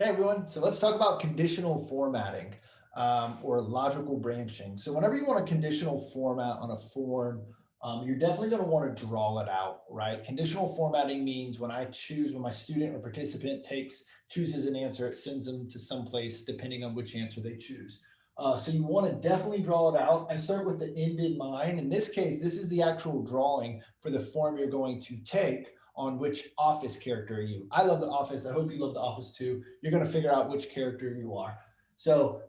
Hey everyone, so let's talk about conditional formatting or logical branching. So whenever you want a conditional format on a form, you're definitely going to want to draw it out, right? Conditional formatting means when my student or participant chooses an answer, it sends them to some place depending on which answer they choose. So you want to definitely draw it out. I start with the end in mind. In this case, this is the actual drawing for the form you're going to take on which office character are you. I love The Office. I hope you love The Office too. You're going to figure out which character you are. So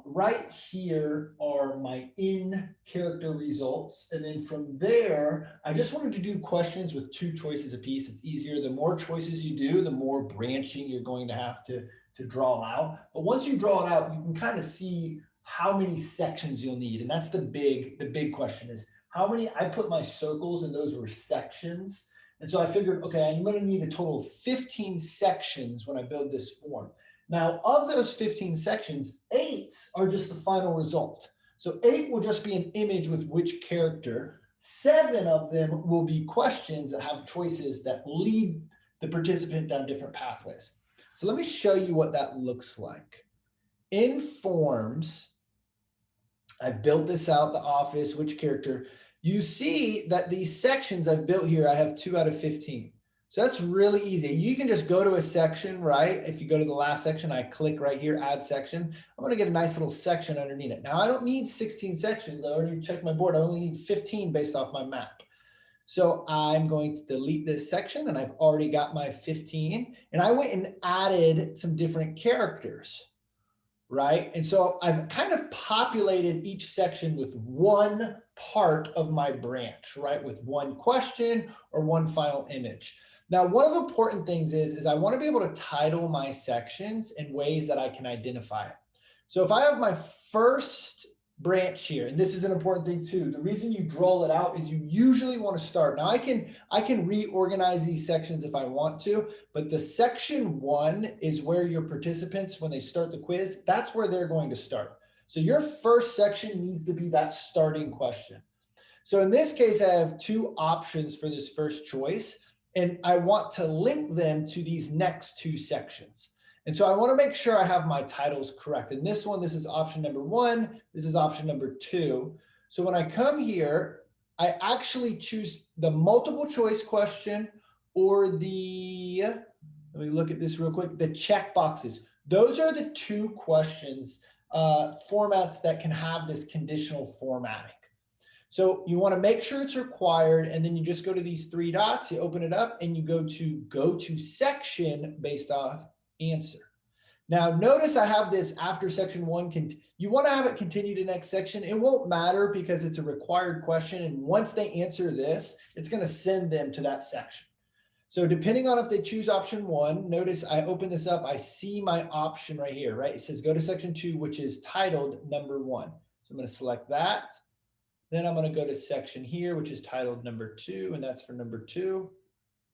right here are my in character results. And then from there, I just wanted to do questions with 2 choices apiece. It's easier. The more choices you do, the more branching you're going to have to draw out. But once you draw it out, you can kind of see how many sections you'll need. And that's the big question is how many. I put my circles and those were sections. And so I figured, okay, I'm going to need a total of 15 sections when I build this form. Now, of those 15 sections, 8 are just the final result. So 8 will just be an image with which character. 7 of them will be questions that have choices that lead the participant down different pathways. So let me show you what that looks like. In forms, I've built this out, the office, which character. You see that these sections I've built here, I have 2 out of 15. So that's really easy. You can just go to a section, right? If you go to the last section, I click right here, add section. I'm gonna get a nice little section underneath it. Now I don't need 16 sections. I already checked my board. I only need 15 based off my map. So I'm going to delete this section and I've already got my 15. And I went and added some different characters, right? And so I've kind of populated each section with one part of my branch, right? With one question or one final image. Now, one of the important things is I want to be able to title my sections in ways that I can identify it. So if I have my first branch here, and this is an important thing too, the reason you draw it out is you usually want to start. Now I can reorganize these sections if I want to, but the section 1 is where your participants, when they start the quiz, that's where they're going to start. So your first section needs to be that starting question. So in this case, I have 2 options for this first choice, and I want to link them to these next 2 sections. And so I want to make sure I have my titles correct. In this one, this is option number 1. This is option number 2. So when I come here, I actually choose the multiple choice question or let me look at this real quick, the check boxes. Those are the 2 questions, formats that can have this conditional formatting. So you want to make sure it's required, and then you just go to these 3 dots, you open it up, and you go to section based off answer. Now notice I have this after section 1. You want to have it continue to next section. It won't matter because it's a required question, and once they answer this, it's going to send them to that section. So depending on if they choose option 1, notice I open this up, I see my option right here, right? It says go to section 2, which is titled number 1. So I'm going to select that. Then I'm going to go to section here, which is titled number 2, and that's for number 2.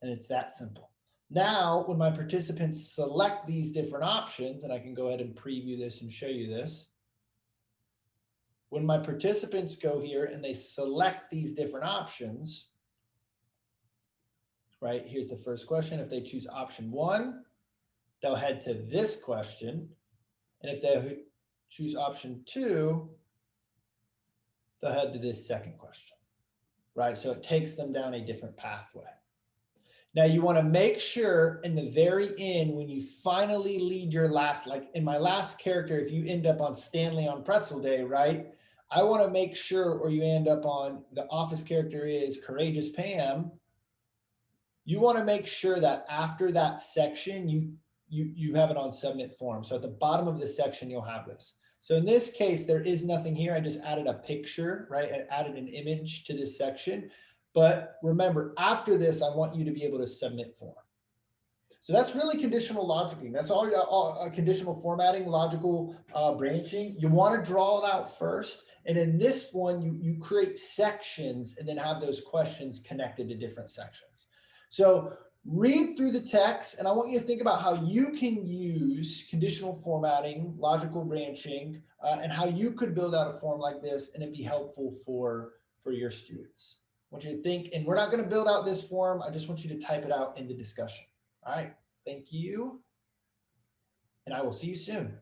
And it's that simple. Now, when my participants select these different options, and I can go ahead and preview this and show you this. When my participants go here and they select these different options, right? Here's the first question. If they choose option 1, they'll head to this question. And if they choose option 2, they'll head to this second question, right? So it takes them down a different pathway. Now you want to make sure in the very end, when you finally lead your last, like in my last character, if you end up on Stanley on Pretzel Day, right? I want to make sure, or you end up on the office character is Courageous Pam. You want to make sure that after that section, you have it on submit form. So at the bottom of the section, you'll have this. So in this case, there is nothing here. I just added a picture, right? I added an image to this section. But remember, after this, I want you to be able to submit form. So that's really conditional logicing. That's all conditional formatting, logical branching. You want to draw it out first. And in this one, you create sections and then have those questions connected to different sections. So read through the text, and I want you to think about how you can use conditional formatting, logical branching, and how you could build out a form like this and it'd be helpful for your students. I want you to think, and we're not going to build out this form. I just want you to type it out in the discussion. All right. Thank you. and I will see you soon.